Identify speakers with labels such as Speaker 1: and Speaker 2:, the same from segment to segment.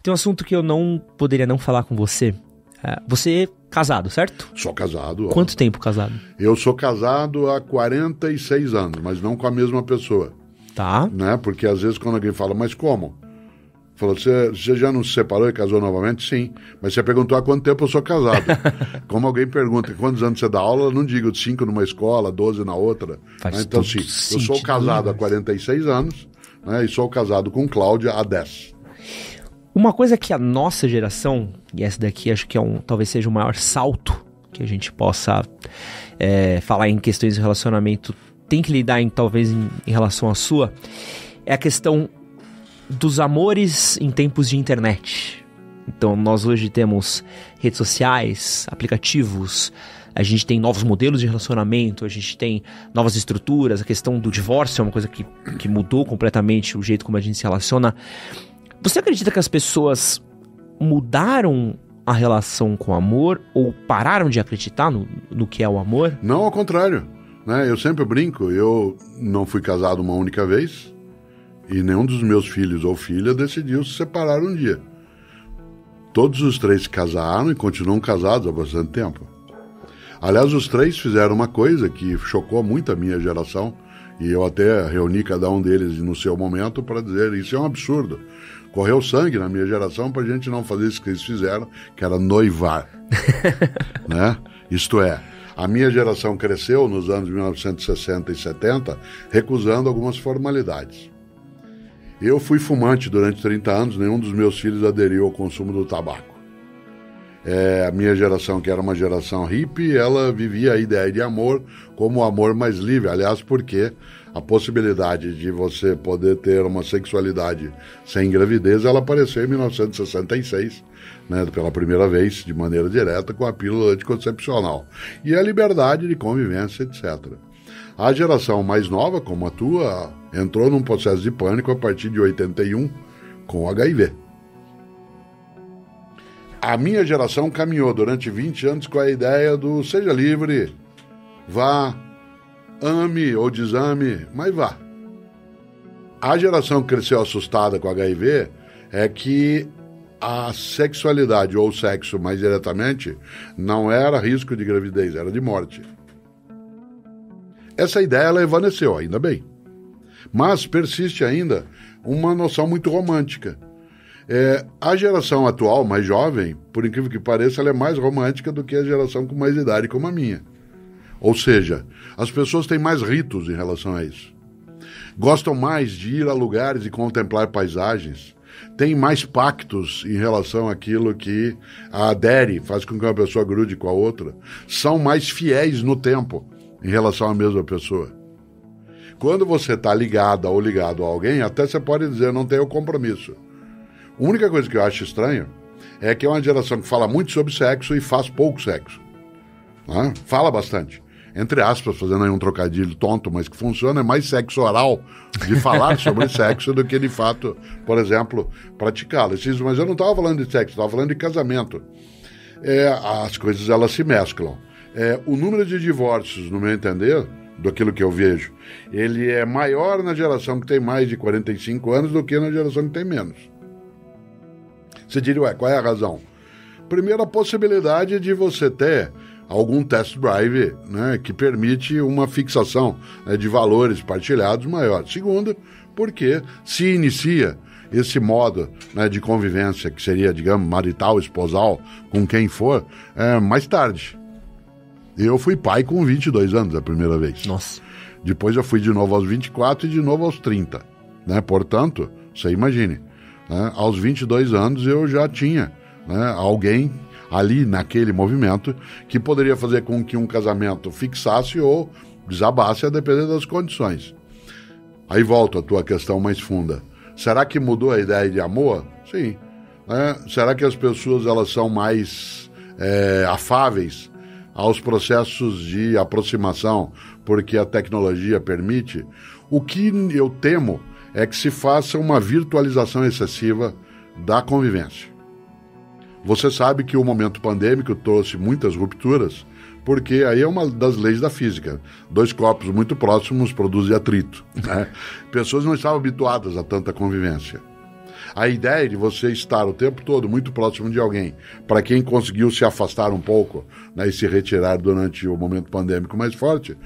Speaker 1: Tem um assunto que eu não poderia não falar com você. Você é casado, certo?
Speaker 2: Sou casado.
Speaker 1: Quanto tempo casado?
Speaker 2: Eu sou casado há 46 anos, mas não com a mesma pessoa.
Speaker 1: Tá.
Speaker 2: Né? Porque às vezes quando alguém fala, mas como? Falou, você já não se separou e casou novamente? Sim. Mas você perguntou há quanto tempo eu sou casado. Como alguém pergunta, quantos anos você dá aula? Eu não digo 5 numa escola, 12 na outra.
Speaker 1: Faz
Speaker 2: Então, sim, eu sou casado há 46 anos, né? E sou casado com Cláudia há 10.
Speaker 1: Uma coisa que a nossa geração, e essa daqui acho que talvez seja o maior salto que a gente possa falar em questões de relacionamento, tem que lidar talvez em relação à sua, é a questão dos amores em tempos de internet. Então nós hoje temos redes sociais, aplicativos, a gente tem novos modelos de relacionamento, a gente tem novas estruturas, a questão do divórcio é uma coisa que mudou completamente o jeito como a gente se relaciona. Você acredita que as pessoas mudaram a relação com o amor ou pararam de acreditar no que é o amor?
Speaker 2: Não, ao contrário. Né? Eu sempre brinco, eu não fui casado uma única vez e nenhum dos meus filhos ou filha decidiu se separar um dia. Todos os 3 se casaram e continuam casados há bastante tempo. Aliás, os 3 fizeram uma coisa que chocou muito a minha geração e eu até reuni cada um deles no seu momento para dizer, isso é um absurdo. Correu sangue na minha geração para a gente não fazer isso que eles fizeram, que era noivar. Né? Isto é, a minha geração cresceu nos anos 1960 e 70, recusando algumas formalidades. Eu fui fumante durante 30 anos, nenhum dos meus filhos aderiu ao consumo do tabaco. A minha geração, que era uma geração hippie, ela vivia a ideia de amor como o amor mais livre. Aliás, porque a possibilidade de você poder ter uma sexualidade sem gravidez, ela apareceu em 1966, né, pela primeira vez, de maneira direta, com a pílula anticoncepcional. E a liberdade de convivência, etc. A geração mais nova, como a tua, entrou num processo de pânico a partir de 81, com HIV. A minha geração caminhou durante 20 anos com a ideia do seja livre, vá, ame ou desame, mas vá. A geração que cresceu assustada com HIV é que a sexualidade ou o sexo, mais diretamente, não era risco de gravidez, era de morte. Essa ideia ela evaneceu, ainda bem. Mas persiste ainda uma noção muito romântica. A geração atual, mais jovem, por incrível que pareça, ela é mais romântica do que a geração com mais idade, como a minha. Ou seja, as pessoas têm mais ritos em relação a isso. Gostam mais de ir a lugares e contemplar paisagens. Têm mais pactos em relação àquilo que adere, faz com que uma pessoa grude com a outra. São mais fiéis no tempo em relação à mesma pessoa. Quando você está ligada ou ligado a alguém, até você pode dizer, não tenho compromisso. A única coisa que eu acho estranho é que é uma geração que fala muito sobre sexo e faz pouco sexo. Né? Fala bastante. Entre aspas, fazendo aí um trocadilho tonto, mas que funciona, é mais sexo oral de falar sobre sexo do que, de fato, por exemplo, praticá-lo. Mas eu não estava falando de sexo, estava falando de casamento. As coisas, elas se mesclam. O número de divórcios, no meu entender, daquilo que eu vejo, ele é maior na geração que tem mais de 45 anos do que na geração que tem menos. Você diria, qual é a razão? Primeiro, a possibilidade de você ter algum test drive, né, que permite uma fixação, né, de valores partilhados maior. Segundo, porque se inicia esse modo, né, de convivência, que seria, digamos, marital, esposal, com quem for, mais tarde. Eu fui pai com 22 anos a primeira vez.
Speaker 1: Nossa.
Speaker 2: Depois eu fui de novo aos 24 e de novo aos 30. Né? Portanto, você imagine, né, aos 22 anos eu já tinha, né, alguém ali naquele movimento que poderia fazer com que um casamento fixasse ou desabasse a depender das condições. Aí volta a tua questão mais funda. Será que mudou a ideia de amor? Sim. Será que as pessoas elas são mais afáveis aos processos de aproximação porque a tecnologia permite? O que eu temo é que se faça uma virtualização excessiva da convivência. Você sabe que o momento pandêmico trouxe muitas rupturas, porque aí é uma das leis da física. 2 corpos muito próximos produzem atrito. Né? Pessoas não estavam habituadas a tanta convivência. A ideia de você estar o tempo todo muito próximo de alguém, para quem conseguiu se afastar um pouco, né, e se retirar durante o momento pandêmico mais forte,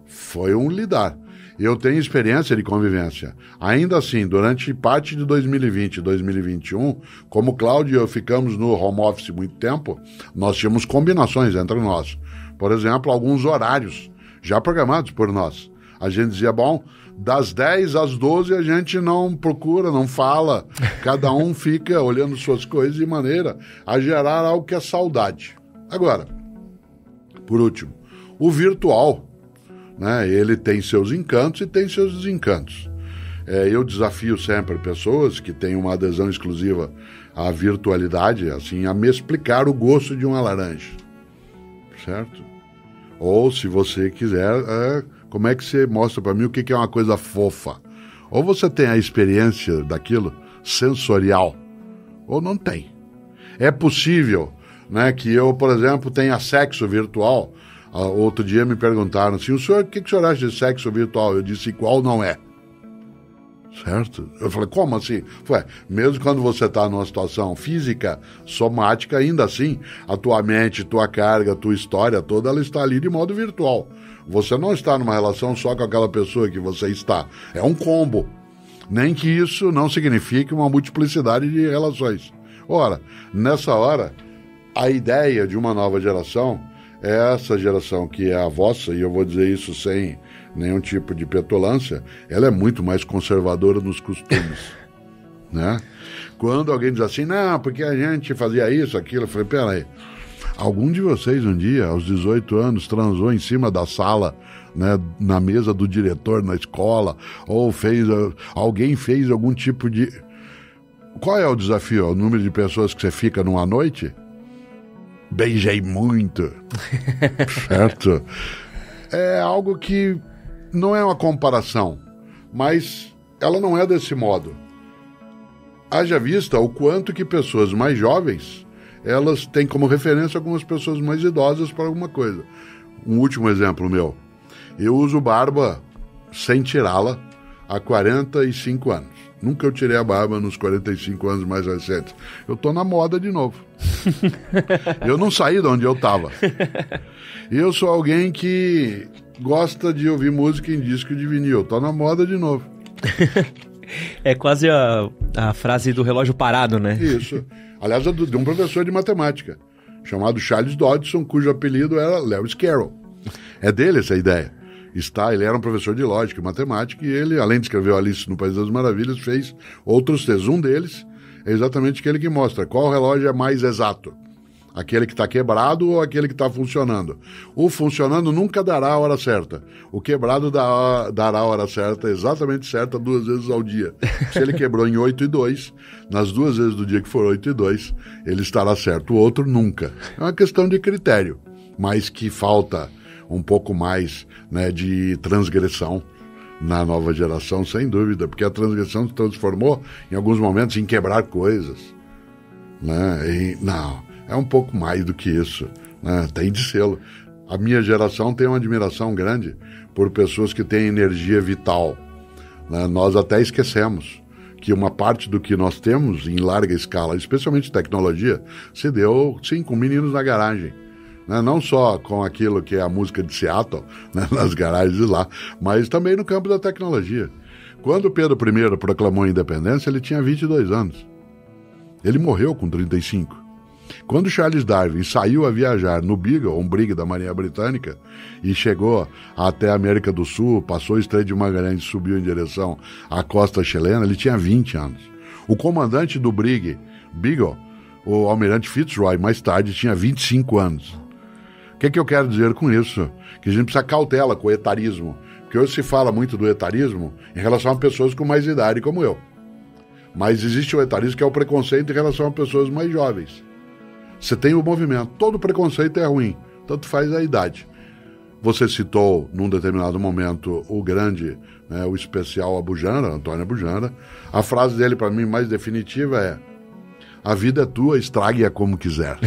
Speaker 2: foi um lidar. Eu tenho experiência de convivência. Ainda assim, durante parte de 2020 e 2021, como Cláudio e eu ficamos no home office muito tempo, nós tínhamos combinações entre nós. Por exemplo, alguns horários já programados por nós. A gente dizia, bom, das 10 às 12 a gente não procura, não fala. Cada um fica olhando suas coisas de maneira a gerar algo que é saudade. Agora, por último, o virtual, né, ele tem seus encantos e tem seus desencantos. Eu desafio sempre pessoas que têm uma adesão exclusiva à virtualidade, assim, a me explicar o gosto de uma laranja, certo? Ou, se você quiser, como é que você mostra para mim o que é uma coisa fofa? Ou você tem a experiência daquilo sensorial, ou não tem. É possível, né, que eu, por exemplo, tenha sexo virtual. Outro dia me perguntaram assim, o que o senhor acha de sexo virtual? Eu disse, qual não é? Certo? Eu falei, como assim? Mesmo quando você está numa situação física, somática, ainda assim, a tua mente, tua carga, tua história toda, ela está ali de modo virtual. Você não está numa relação só com aquela pessoa que você está. É um combo. Nem que isso não signifique uma multiplicidade de relações. Ora, nessa hora, a ideia de uma nova geração é essa geração que é a vossa, e eu vou dizer isso sem nenhum tipo de petulância, ela é muito mais conservadora nos costumes, né? Quando alguém diz assim, não, porque a gente fazia isso, aquilo, eu falei, peraí, algum de vocês um dia, aos 18 anos, transou em cima da sala, né, na mesa do diretor na escola, ou alguém fez algum tipo de... Qual é o desafio? O número de pessoas que você fica numa noite? Beijei muito, certo? É algo que não é uma comparação, mas ela não é desse modo. Haja vista o quanto que pessoas mais jovens, elas têm como referência algumas pessoas mais idosas para alguma coisa. Um último exemplo meu, eu uso barba sem tirá-la há 45 anos. Nunca eu tirei a barba nos 45 anos mais recentes. Eu tô na moda de novo. Eu não saí de onde eu tava. Eu sou alguém que gosta de ouvir música em disco de vinil. Tô na moda de novo.
Speaker 1: É quase a frase do relógio parado, né?
Speaker 2: Isso. Aliás, de um professor de matemática, chamado Charles Dodson, cujo apelido era Lewis Carroll. É dele essa ideia. Ele era um professor de lógica e matemática e ele, além de escrever Alice no País das Maravilhas, fez outros textos. Um deles é exatamente aquele que mostra qual relógio é mais exato. Aquele que está quebrado ou aquele que está funcionando. O funcionando nunca dará a hora certa. O quebrado dará a hora certa, exatamente certa, 2 vezes ao dia. Se ele quebrou em 8 e 2, nas 2 vezes do dia que for 8 e 2, ele estará certo. O outro nunca. É uma questão de critério, mas que falta um pouco mais, né, de transgressão na nova geração, sem dúvida, porque a transgressão se transformou em alguns momentos em quebrar coisas, né? Não, é um pouco mais do que isso, né? Tem de ser. A minha geração tem uma admiração grande por pessoas que têm energia vital, né? Nós até esquecemos que uma parte do que nós temos em larga escala, especialmente tecnologia, se deu, sim, com meninos na garagem. Não só com aquilo que é a música de Seattle, né, nas garagens lá, mas também no campo da tecnologia. Quando Pedro I proclamou a independência, ele tinha 22 anos. Ele morreu com 35. Quando Charles Darwin saiu a viajar no Beagle, um brig da Marinha Britânica, e chegou até a América do Sul, passou o Estreito de Magalhães e subiu em direção à costa chilena, ele tinha 20 anos. O comandante do brig Beagle, o almirante Fitzroy, mais tarde, tinha 25 anos. O que eu quero dizer com isso? Que a gente precisa cautela com o etarismo. Porque hoje se fala muito do etarismo em relação a pessoas com mais idade, como eu. Mas existe o etarismo que é o preconceito em relação a pessoas mais jovens. Você tem o movimento. Todo preconceito é ruim. Tanto faz a idade. Você citou, num determinado momento, o grande, né, o especial Abujamra, Antônio Abujamra. A frase dele, para mim, mais definitiva é: a vida é tua, estrague-a como quiser.